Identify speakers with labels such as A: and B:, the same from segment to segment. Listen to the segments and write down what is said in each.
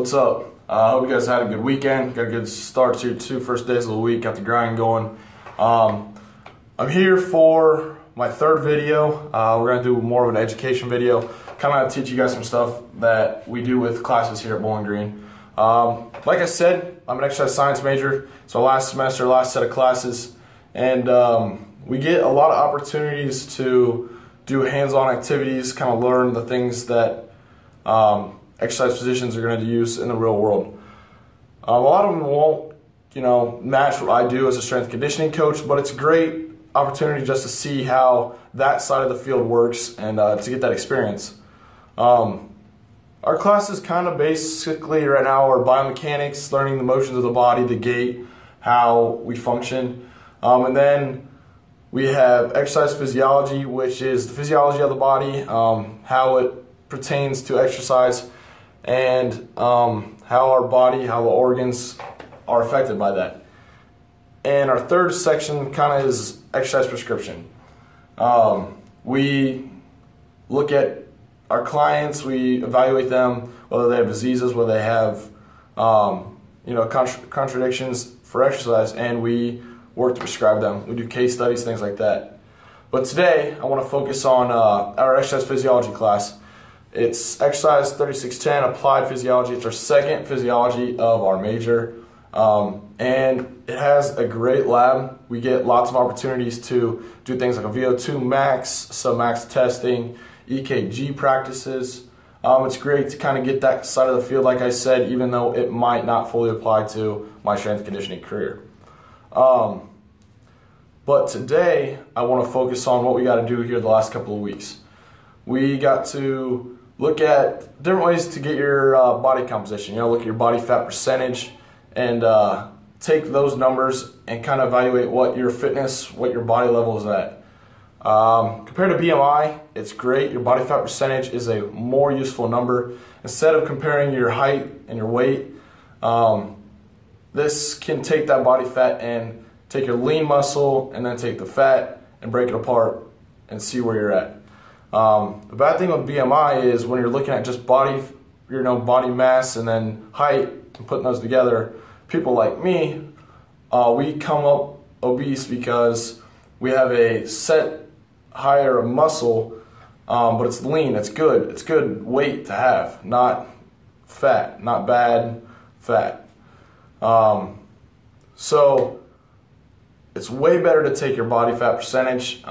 A: What's up? I hope you guys had a good weekend. Got a good start to your 2 first days of the week. Got the grind going. I'm here for my 3rd video. We're going to do more of an education video. Kind of teach you guys some stuff that we do with classes here at Bowling Green. Like I said, I'm an exercise science major. It's my last semester, last set of classes. And we get a lot of opportunities to do hands-on activities, kind of learn the things that exercise physicians are going to use in the real world. A lot of them won't, match what I do as a strength and conditioning coach, but it's a great opportunity just to see how that side of the field works and to get that experience. Our classes kind of basically right now are biomechanics, learning the motions of the body, the gait, how we function, and then we have exercise physiology, which is the physiology of the body, how it pertains to exercise, and how our body, how the organs are affected by that. And our 3rd section kind of is exercise prescription. We look at our clients, we evaluate them, whether they have diseases, whether they have contradictions for exercise, and we work to prescribe them. We do case studies, things like that. But today, I want to focus on our exercise physiology class. It's exercise 3610, applied physiology. It's our 2nd physiology of our major. And it has a great lab. We get lots of opportunities to do things like a VO2 max, sub-max testing, EKG practices. It's great to kind of get that side of the field, like I said, even though it might not fully apply to my strength and conditioning career. But today, I want to focus on what we got to do here the last couple of weeks. We got to look at different ways to get your body composition. Look at your body fat percentage and take those numbers and kind of evaluate what your fitness, what your body level is at. Compared to BMI, it's great. Your body fat percentage is a more useful number. Instead of comparing your height and your weight, this can take that body fat and take your lean muscle and then take the fat and break it apart and see where you're at. The bad thing with BMI is when you're looking at just body mass and then height and putting those together, people like me, we come up obese because we have a set higher muscle, but it's lean, it's good. It's good weight to have, not fat, not bad fat. So it's way better to take your body fat percentage.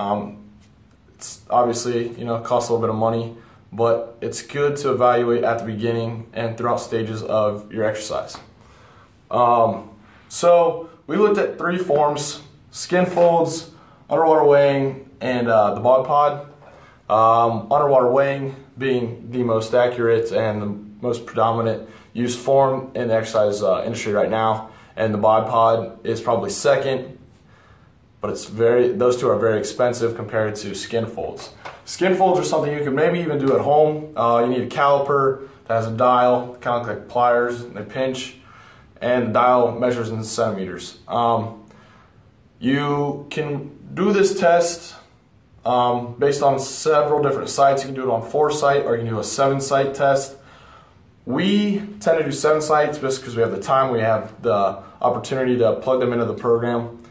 A: It's obviously, costs a little bit of money, but it's good to evaluate at the beginning and throughout stages of your exercise. So we looked at 3 forms: skin folds, underwater weighing, and the BodPod. Underwater weighing being the most accurate and the most predominant used form in the exercise industry right now, and the BodPod is probably 2nd. But those 2 are very expensive compared to skin folds. Skin folds are something you can maybe even do at home. You need a caliper that has a dial, kind of like pliers, and they pinch, and the dial measures in centimeters. You can do this test based on several different sites. You can do it on 4 site or you can do a 7 site test. We tend to do 7 sites just because we have the time, we have the opportunity to plug them into the program.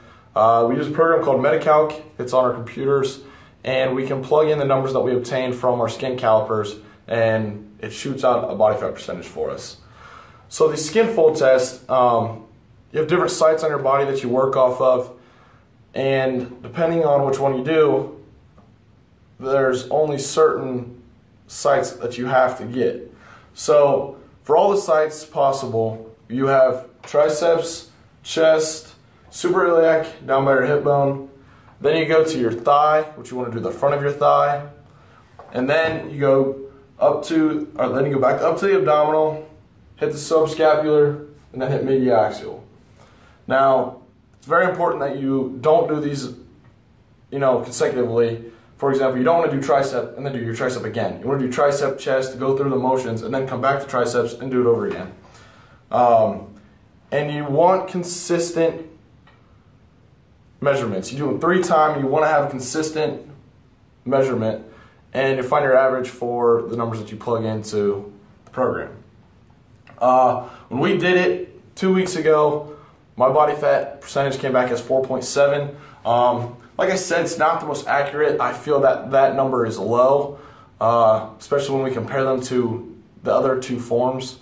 A: We use a program called MediCalc. It's on our computers, and we can plug in the numbers that we obtain from our skin calipers, and it shoots out a body fat percentage for us. So the skin fold test, you have different sites on your body that you work off of, and depending on which one you do, there's only certain sites that you have to get. So for all the sites possible, you have triceps, chest, suprailiac, down by your hip bone. Then you go to your thigh, which you want to do the front of your thigh. And then you go back up to the abdominal, hit the subscapular, and then hit mediaxial. Now, it's very important that you don't do these, consecutively. For example, you don't want to do tricep and then do your tricep again. You want to do tricep, chest, go through the motions, and then come back to triceps and do it over again. And you want consistent measurements. You do them 3 times, you want to have a consistent measurement, and you find your average for the numbers that you plug into the program. When we did it 2 weeks ago, my body fat percentage came back as 4.7. Like I said, it's not the most accurate. I feel that that number is low, especially when we compare them to the other two forms.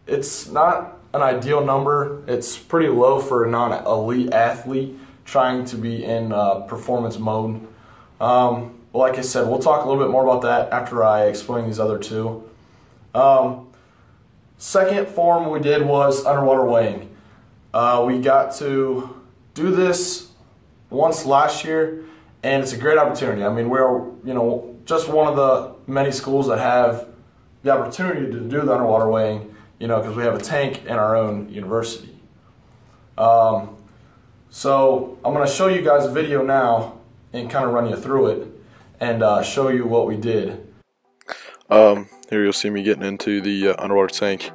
A: It's not an ideal number. It's pretty low for a non-elite athlete trying to be in performance mode. Like I said, we'll talk a little bit more about that after I explain these other two. Second form we did was underwater weighing. We got to do this once last year, and it's a great opportunity. I mean, we're just one of the many schools that have the opportunity to do the underwater weighing, because we have a tank in our own university. So I'm going to show you guys a video now and kind of run you through it and show you what we did.
B: Here you'll see me getting into the underwater tank.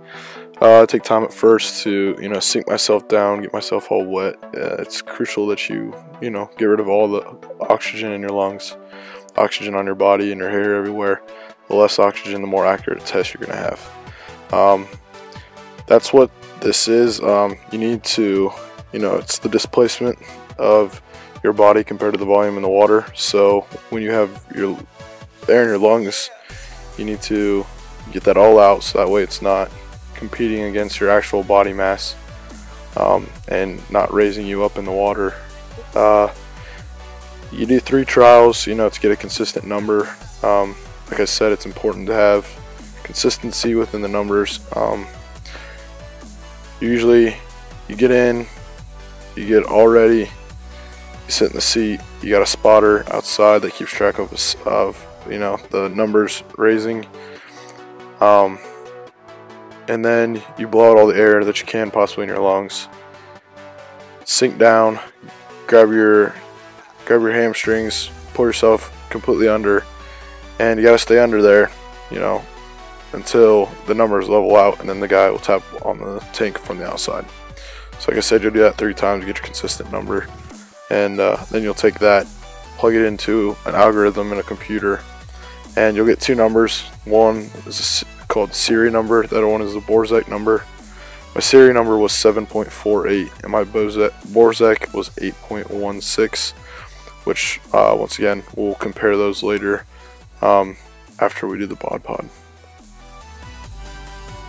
B: I take time at first to sink myself down, get myself all wet. It's crucial that you get rid of all the oxygen in your lungs, oxygen on your body and your hair everywhere. The less oxygen, the more accurate test you're going to have. That's what this is. You need to, it's the displacement of your body compared to the volume in the water. So when you have your air in your lungs, you need to get that all out, so that way it's not competing against your actual body mass and not raising you up in the water. You do 3 trials, to get a consistent number. Like I said, it's important to have consistency within the numbers. Usually you get in, you get all ready, you sit in the seat, you got a spotter outside that keeps track of the numbers raising, and then you blow out all the air that you can possibly in your lungs, sink down, grab your hamstrings, pull yourself completely under, and you got to stay under there until the numbers level out, and then the guy will tap on the tank from the outside. So like I said, you'll do that 3 times to get your consistent number, and then you'll take that, plug it into an algorithm in a computer, and you'll get 2 numbers. One is called the Siri number, the other one is the Borzec number. My Siri number was 7.48 and my Borzec was 8.16, which once again we'll compare those later after we do the BodPod.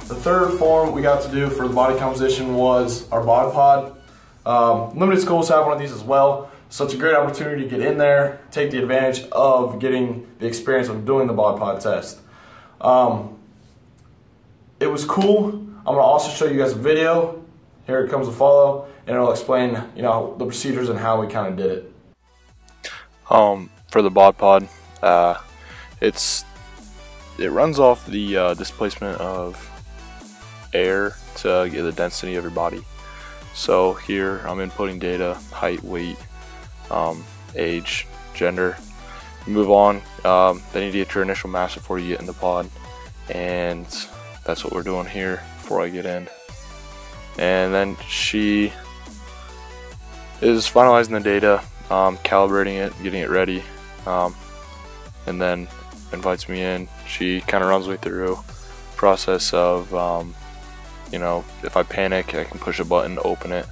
A: The third form we got to do for the body composition was our BodPod. Limited schools have one of these as well. So it's a great opportunity to get in there, take the advantage of getting the experience of doing the BodPod test. It was cool. I'm going to also show you guys a video. Here it comes to follow, and it'll explain, the procedures and how we kind of did it.
B: For the BodPod, it runs off the displacement of air to get the density of your body. So here I'm inputting data, height, weight, age, gender. You move on, then you get your initial mass before you get in the pod, and that's what we're doing here before I get in. And then she is finalizing the data, calibrating it, getting it ready, and then invites me in. She kind of runs me through the process of if I panic, I can push a button to open it.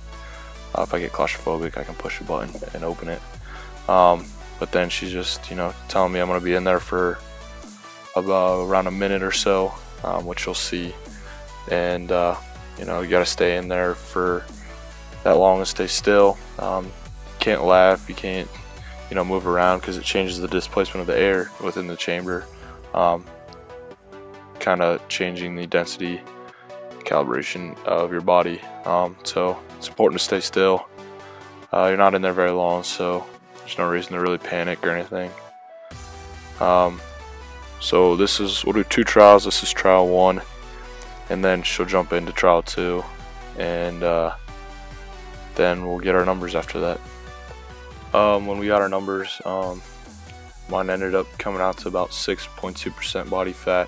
B: If I get claustrophobic, I can push a button and open it. But then she's just, telling me I'm going to be in there for about around a minute or so, which you'll see. And, you got to stay in there for that long and stay still. Can't laugh, you can't, move around because it changes the displacement of the air within the chamber, kind of changing the density calibration of your body. So it's important to stay still. You're not in there very long, so there's no reason to really panic or anything. So we'll do 2 trials. This is trial 1, and then she'll jump into trial 2, and then we'll get our numbers after that. When we got our numbers, mine ended up coming out to about 6.2% body fat,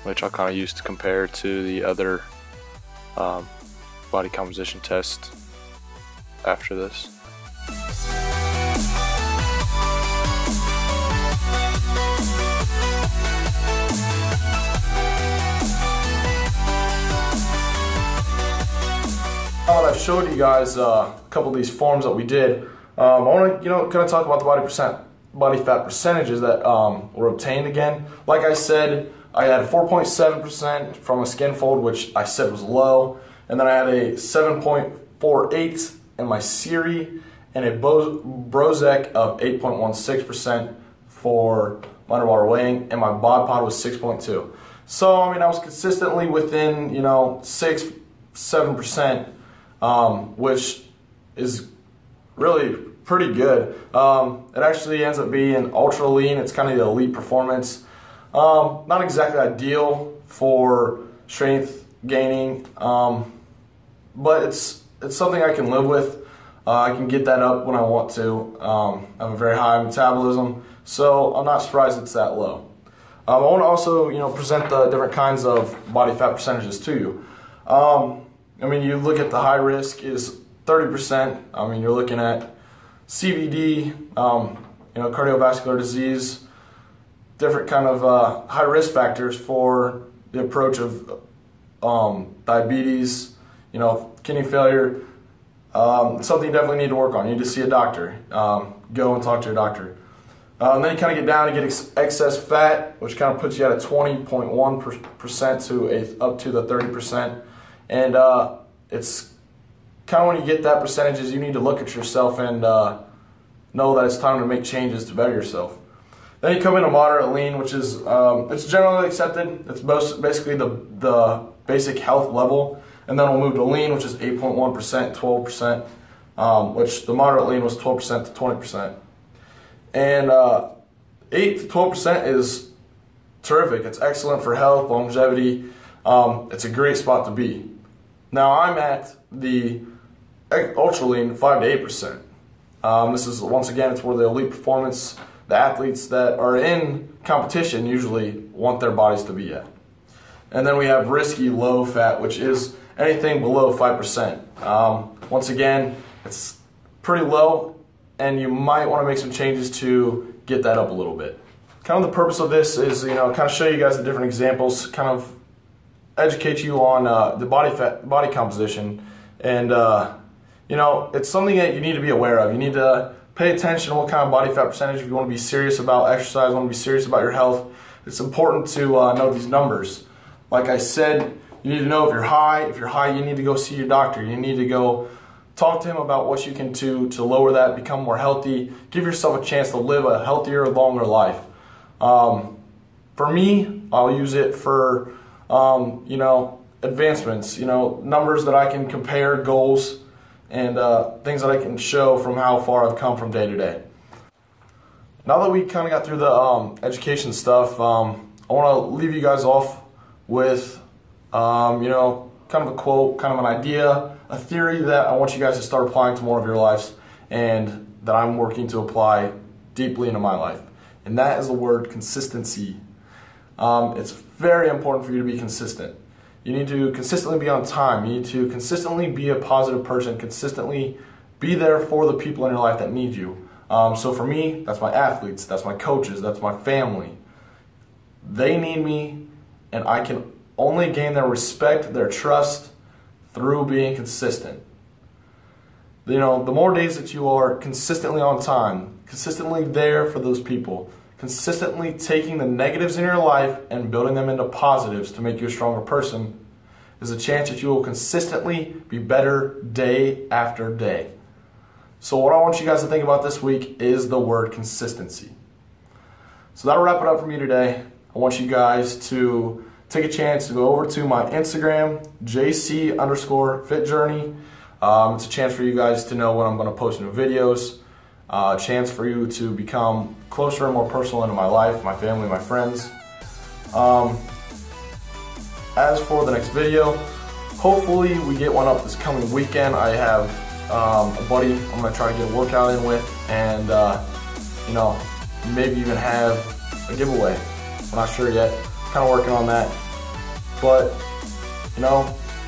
B: which I'll kind of use to compare to the other body composition test after this.
A: Now that I've showed you guys a couple of these forms that we did, I want to kind of talk about the body fat percentages that were obtained again. Like I said, I had 4.7% from a skinfold, which I said was low, and then I had a 7.48 in my Siri, and a Brozek of 8.16% for my underwater weighing, and my BodPod was 6.2. So I mean, I was consistently within 6-7%, which is really pretty good. It actually ends up being ultra lean. It's kind of the elite performance. Not exactly ideal for strength gaining, but it's something I can live with. I can get that up when I want to. I have a very high metabolism, so I'm not surprised it's that low. I want to also present the different kinds of body fat percentages to you. I mean, you look at the high risk is 30%. I mean, you're looking at CVD, cardiovascular disease, different kind of high risk factors for the approach of diabetes, kidney failure. Something you definitely need to work on. You need to see a doctor. Go and talk to your doctor. Then you kind of get down and get excess fat, which kind of puts you at a 20.1% to up to the 30%. And it's kind of when you get that percentages, you need to look at yourself and know that it's time to make changes to better yourself. Then you come into moderate lean, which is it's generally accepted. It's basically the basic health level. And then we'll move to lean, which is 8.1%, 12%, which the moderate lean was 12% to 20%. And 8 to 12% is terrific. It's excellent for health, longevity. It's a great spot to be. Now I'm at the ultra lean 5 to 8%. This is, once again, it's where the elite performance, the athletes that are in competition usually want their bodies to be at. And then we have risky low fat, which is anything below 5%. Once again, it's pretty low, and you might want to make some changes to get that up a little bit. Kind of the purpose of this is, kind of show you guys the different examples, kind of educate you on the body composition, and it's something that you need to be aware of. You need to pay attention to what kind of body fat percentage. If you want to be serious about exercise, want to be serious about your health, it's important to know these numbers. Like I said, you need to know if you're high. If you're high, you need to go see your doctor. You need to go talk to him about what you can do to lower that, become more healthy, give yourself a chance to live a healthier, longer life. For me, I'll use it for, advancements, numbers that I can compare, goals, and things that I can show from how far I've come from day to day. Now that we kind of got through the education stuff, I want to leave you guys off with, kind of a quote, kind of an idea, a theory that I want you guys to start applying to more of your lives, and that I'm working to apply deeply into my life. And that is the word consistency. It's very important for you to be consistent. You need to consistently be on time. You need to consistently be a positive person, consistently be there for the people in your life that need you. So for me, that's my athletes, that's my coaches, that's my family. They need me, and I can only gain their respect, their trust, through being consistent. The more days that you are consistently on time, consistently there for those people, consistently taking the negatives in your life and building them into positives to make you a stronger person, is a chance that you will consistently be better day after day. So what I want you guys to think about this week is the word consistency. So that'll wrap it up for me today. I want you guys to take a chance to go over to my Instagram, JC_FitJourney. It's a chance for you guys to know when I'm going to post new videos. A chance for you to become closer and more personal into my life, my family, my friends. As for the next video, hopefully we get one up this coming weekend. I have a buddy I'm going to try to get a workout in with, and maybe even have a giveaway. I'm not sure yet. Kind of working on that, but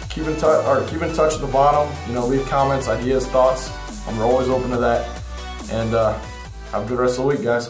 A: keep in touch at the bottom. Leave comments, ideas, thoughts. I'm always open to that. And have a good rest of the week, guys.